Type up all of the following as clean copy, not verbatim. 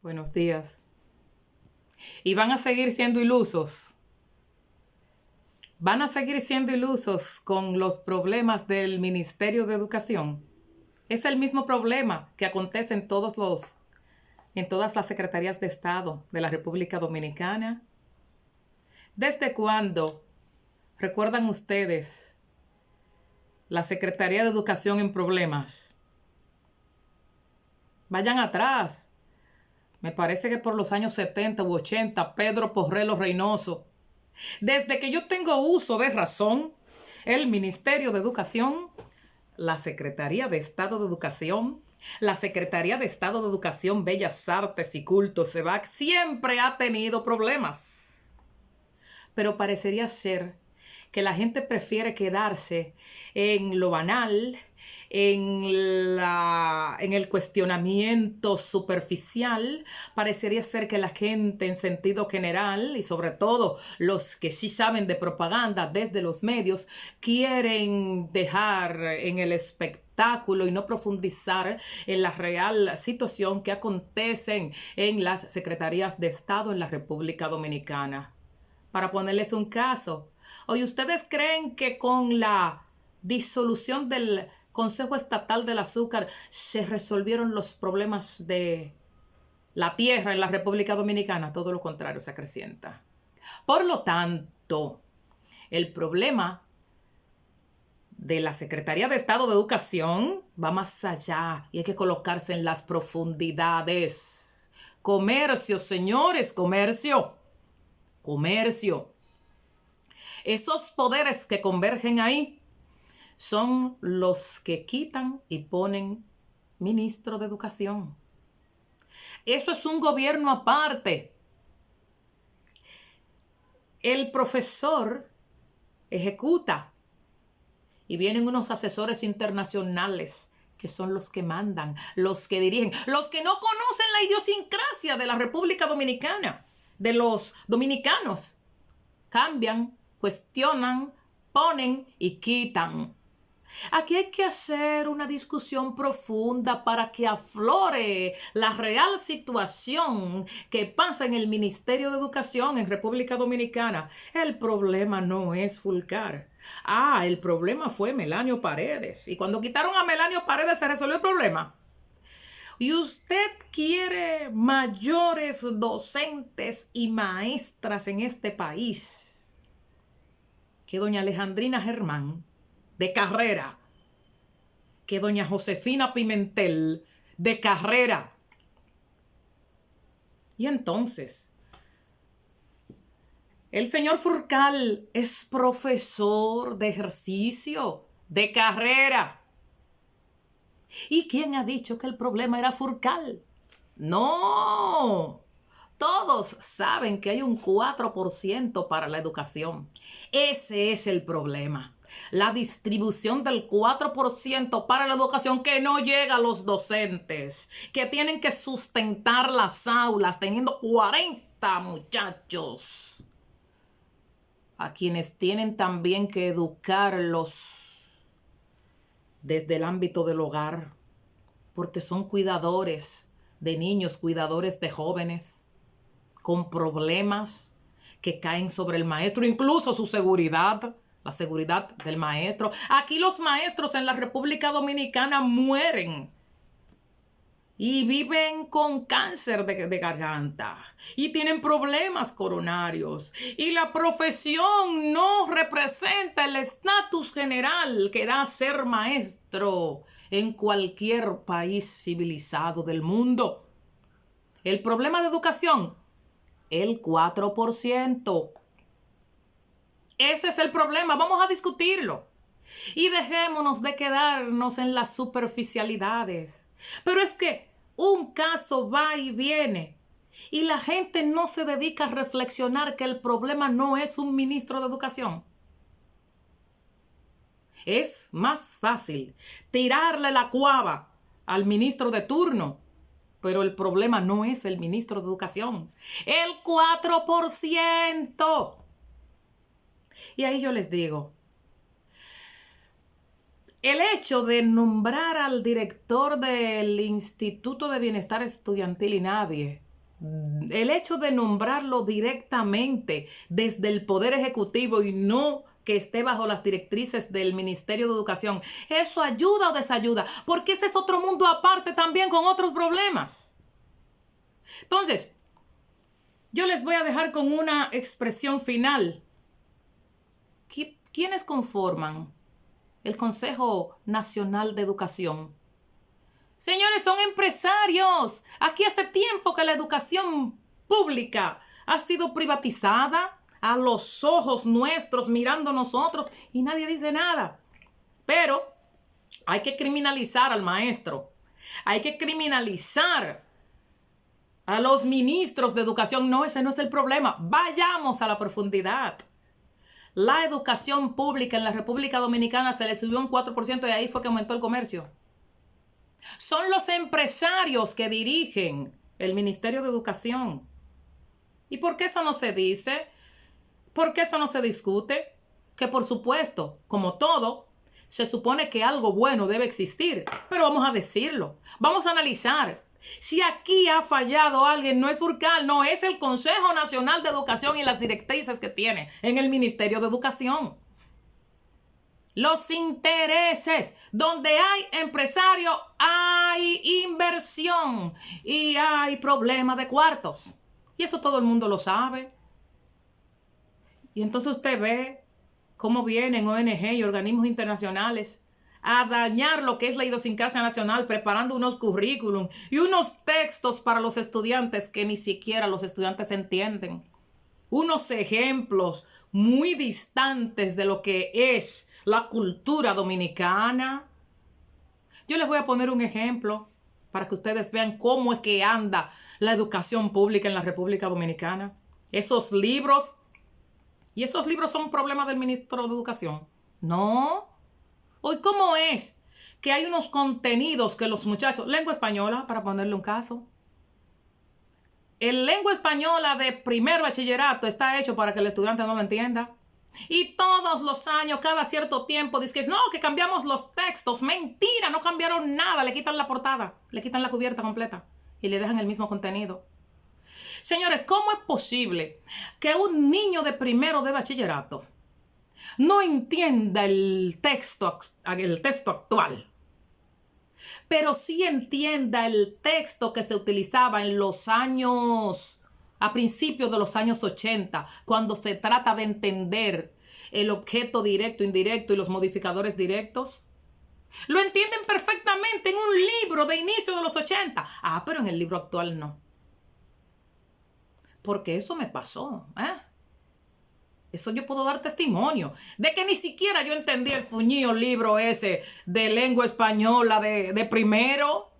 Buenos días. Y van a seguir siendo ilusos. Van a seguir siendo ilusos con los problemas del Ministerio de Educación. Es el mismo problema que acontece en todas las secretarías de Estado de la República Dominicana. ¿Desde cuándo recuerdan ustedes la Secretaría de Educación en problemas? Vayan atrás. Me parece que por los años 70 u 80, Pedro Porrelo Reynoso. Desde que yo tengo uso de razón, el Ministerio de Educación, la Secretaría de Estado de Educación, la Secretaría de Estado de Educación, Bellas Artes y Cultos, SEBAC, siempre ha tenido problemas. Pero parecería ser que la gente prefiere quedarse en lo banal, en el cuestionamiento superficial. Parecería ser que la gente en sentido general, y sobre todo los que sí saben de propaganda desde los medios, quieren dejar en el espectáculo y no profundizar en la real situación que acontecen en las secretarías de Estado en la República Dominicana. Para ponerles un caso, hoy ustedes creen que con la disolución del Consejo Estatal del Azúcar se resolvieron los problemas de la tierra en la República Dominicana. Todo lo contrario, se acrecienta. Por lo tanto, el problema de la Secretaría de Estado de Educación va más allá y hay que colocarse en las profundidades. Comercio, señores, comercio. Comercio. Esos poderes que convergen ahí son los que quitan y ponen ministro de Educación. Eso es un gobierno aparte. El profesor ejecuta y vienen unos asesores internacionales que son los que mandan, los que dirigen, los que no conocen la idiosincrasia de la República Dominicana, de los dominicanos. Cambian, cuestionan, ponen y quitan. Aquí hay que hacer una discusión profunda para que aflore la real situación que pasa en el Ministerio de Educación en República Dominicana. El problema no es Fulcar. El problema fue Melanio Paredes. Y cuando quitaron a Melanio Paredes se resolvió el problema. Y usted quiere mayores docentes y maestras en este país que doña Alejandrina Germán, de carrera, que doña Josefina Pimentel, de carrera. Y entonces, el señor Furcal es profesor de ejercicio, de carrera. ¿Y quién ha dicho que el problema era Furcal? No. Todos saben que hay un 4% para la educación. Ese es el problema. La distribución del 4% para la educación que no llega a los docentes, que tienen que sustentar las aulas teniendo 40 muchachos, a quienes tienen también que educarlos desde el ámbito del hogar, porque son cuidadores de niños, cuidadores de jóvenes, con problemas que caen sobre el maestro, incluso su seguridad, la seguridad del maestro. Aquí los maestros en la República Dominicana mueren y viven con cáncer de garganta y tienen problemas coronarios. Y la profesión no representa el estatus general que da ser maestro en cualquier país civilizado del mundo. El problema de educación, el 4%. Ese es el problema. Vamos a discutirlo. Y dejémonos de quedarnos en las superficialidades. Pero es que un caso va y viene. Y la gente no se dedica a reflexionar que el problema no es un ministro de educación. Es más fácil tirarle la cuava al ministro de turno. Pero el problema no es el ministro de Educación. El 4%. Y ahí yo les digo, el hecho de nombrar al director del Instituto de Bienestar Estudiantil INABIE el hecho de nombrarlo directamente desde el Poder Ejecutivo y no que esté bajo las directrices del Ministerio de Educación, ¿eso ayuda o desayuda? Porque ese es otro mundo aparte también con otros problemas. Entonces, yo les voy a dejar con una expresión final. ¿Quiénes conforman el Consejo Nacional de Educación? Señores, son empresarios. Aquí hace tiempo que la educación pública ha sido privatizada a los ojos nuestros, mirando nosotros, y nadie dice nada. Pero hay que criminalizar al maestro. Hay que criminalizar a los ministros de educación. No, ese no es el problema. Vayamos a la profundidad. La educación pública en la República Dominicana se le subió un 4% y ahí fue que aumentó el comercio. Son los empresarios que dirigen el Ministerio de Educación. ¿Y por qué eso no se dice? ¿Por qué eso no se discute? Que por supuesto, como todo, se supone que algo bueno debe existir, pero vamos a decirlo, vamos a analizar. Si aquí ha fallado alguien, no es Furcal, no es el Consejo Nacional de Educación y las directrices que tiene en el Ministerio de Educación. Los intereses, donde hay empresario, hay inversión y hay problema de cuartos. Y eso todo el mundo lo sabe. Y entonces usted ve cómo vienen ONG y organismos internacionales a dañar lo que es la idiosincrasia nacional, preparando unos currículum y unos textos para los estudiantes que ni siquiera los estudiantes entienden. Unos ejemplos muy distantes de lo que es la cultura dominicana. Yo les voy a poner un ejemplo para que ustedes vean cómo es que anda la educación pública en la República Dominicana. Esos libros, y esos libros son un problema del ministro de Educación. No. Hoy, ¿cómo es que hay unos contenidos que los muchachos, lengua española, para ponerle un caso, el lengua española de primer bachillerato está hecho para que el estudiante no lo entienda? Y todos los años, cada cierto tiempo, dicen, no, que cambiamos los textos. Mentira, no cambiaron nada. Le quitan la portada, le quitan la cubierta completa y le dejan el mismo contenido. Señores, ¿cómo es posible que un niño de primero de bachillerato no entienda el texto actual, pero sí entienda el texto que se utilizaba en los años, a principios de los años 80, cuando se trata de entender el objeto directo, indirecto y los modificadores directos? Lo entienden perfectamente en un libro de inicio de los 80. Pero en el libro actual no. Porque eso me pasó, Eso yo puedo dar testimonio de que ni siquiera yo entendí el fuñido libro ese de lengua española de primero.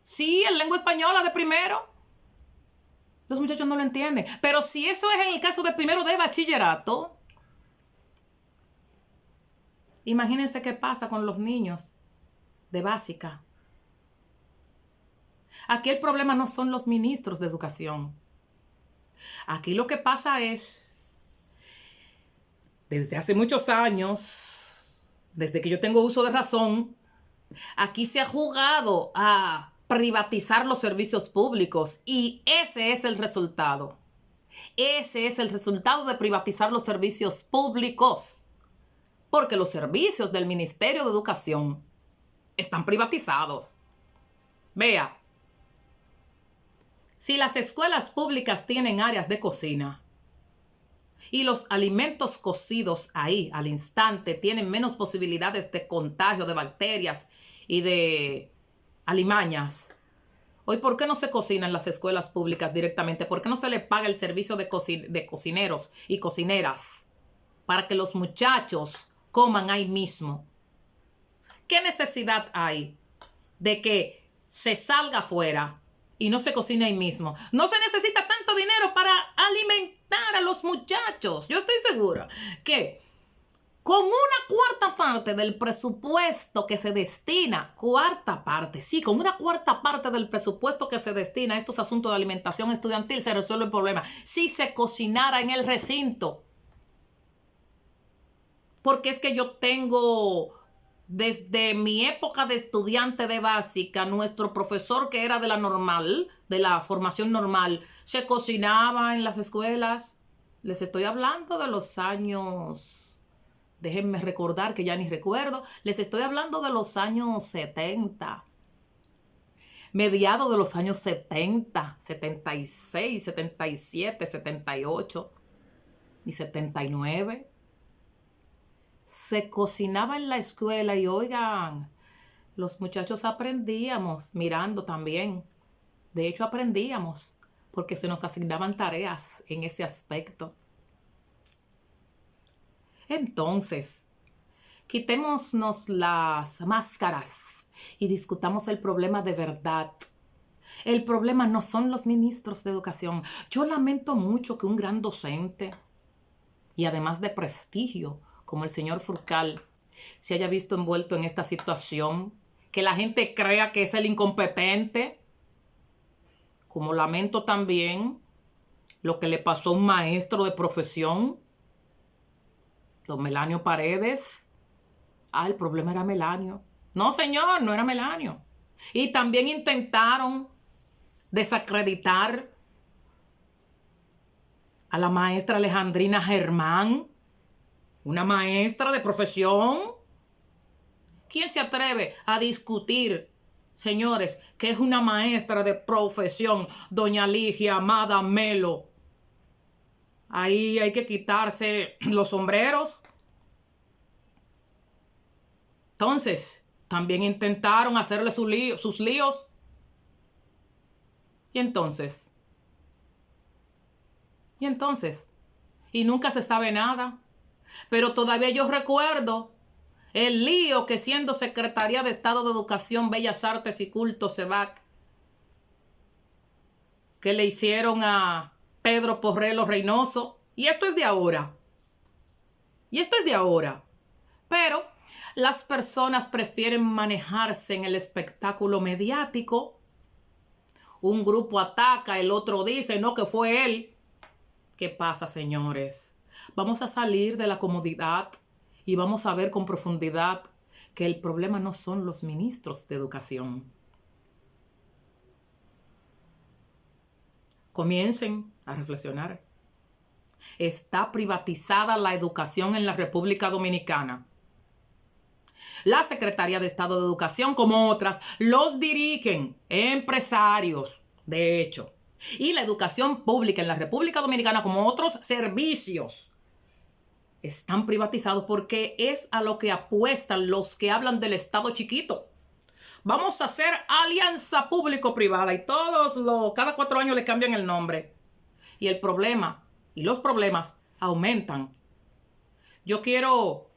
Sí, el lengua española de primero. Los muchachos no lo entienden. Pero si eso es en el caso de primero de bachillerato, imagínense qué pasa con los niños de básica. Aquí el problema no son los ministros de educación. Aquí lo que pasa es, desde hace muchos años, desde que yo tengo uso de razón, aquí se ha jugado a privatizar los servicios públicos y ese es el resultado. Ese es el resultado de privatizar los servicios públicos. Porque los servicios del Ministerio de Educación están privatizados. Vea, si las escuelas públicas tienen áreas de cocina y los alimentos cocidos ahí al instante tienen menos posibilidades de contagio de bacterias y de alimañas, hoy, ¿por qué no se cocina en las escuelas públicas directamente? ¿Por qué no se le paga el servicio de cocineros y cocineras para que los muchachos coman ahí mismo? ¿Qué necesidad hay de que se salga afuera y no se cocine ahí mismo? No se necesita tanto dinero para alimentar a los muchachos. Yo estoy segura que con una cuarta parte del presupuesto que se destina, con una cuarta parte del presupuesto que se destina a estos asuntos de alimentación estudiantil, se resuelve el problema. Si se cocinara en el recinto. Porque es que yo tengo Desde mi época de estudiante de básica, nuestro profesor que era de la normal, de la formación normal, se cocinaba en las escuelas. Les estoy hablando de los años, déjenme recordar que ya ni recuerdo, les estoy hablando de los años 70, mediados de los años 70, 76, 77, 78 y 79. Se cocinaba en la escuela y oigan, los muchachos aprendíamos mirando también. De hecho, aprendíamos porque se nos asignaban tareas en ese aspecto. Entonces, quitémonos las máscaras y discutamos el problema de verdad. El problema no son los ministros de educación. Yo lamento mucho que un gran docente y además de prestigio, como el señor Furcal, se haya visto envuelto en esta situación, que la gente crea que es el incompetente, como lamento también lo que le pasó a un maestro de profesión, don Melanio Paredes. El problema era Melanio. No, señor, no era Melanio. Y también intentaron desacreditar a la maestra Alejandrina Germán, una maestra de profesión. ¿Quién se atreve a discutir, señores, que es una maestra de profesión, doña Ligia Amada Melo? Ahí hay que quitarse los sombreros. Entonces, también intentaron hacerle sus líos. Y entonces, y nunca se sabe nada. Pero todavía yo recuerdo el lío que siendo Secretaría de Estado de Educación, Bellas Artes y Culto, SEBAC, que le hicieron a Pedro Porrelo Reynoso. Y esto es de ahora. Pero las personas prefieren manejarse en el espectáculo mediático. Un grupo ataca, el otro dice, no, que fue él. ¿Qué pasa, señores? Vamos a salir de la comodidad y vamos a ver con profundidad que el problema no son los ministros de educación. Comiencen a reflexionar. Está privatizada la educación en la República Dominicana. La Secretaría de Estado de Educación, como otras, los dirigen empresarios, de hecho. Y la educación pública en la República Dominicana, como otros servicios, están privatizados porque es a lo que apuestan los que hablan del Estado chiquito. Vamos a hacer alianza público-privada y cada 4 años le cambian el nombre. Y el problema y los problemas aumentan. Yo quiero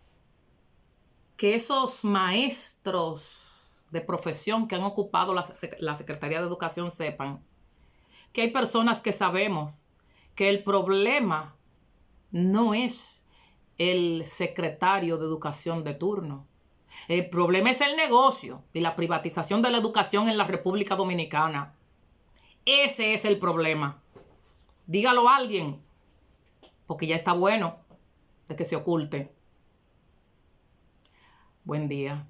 que esos maestros de profesión que han ocupado la Secretaría de Educación sepan que hay personas que sabemos que el problema no es el secretario de Educación de turno. El problema es el negocio y la privatización de la educación en la República Dominicana. Ese es el problema. Dígalo a alguien, porque ya está bueno de que se oculte. Buen día.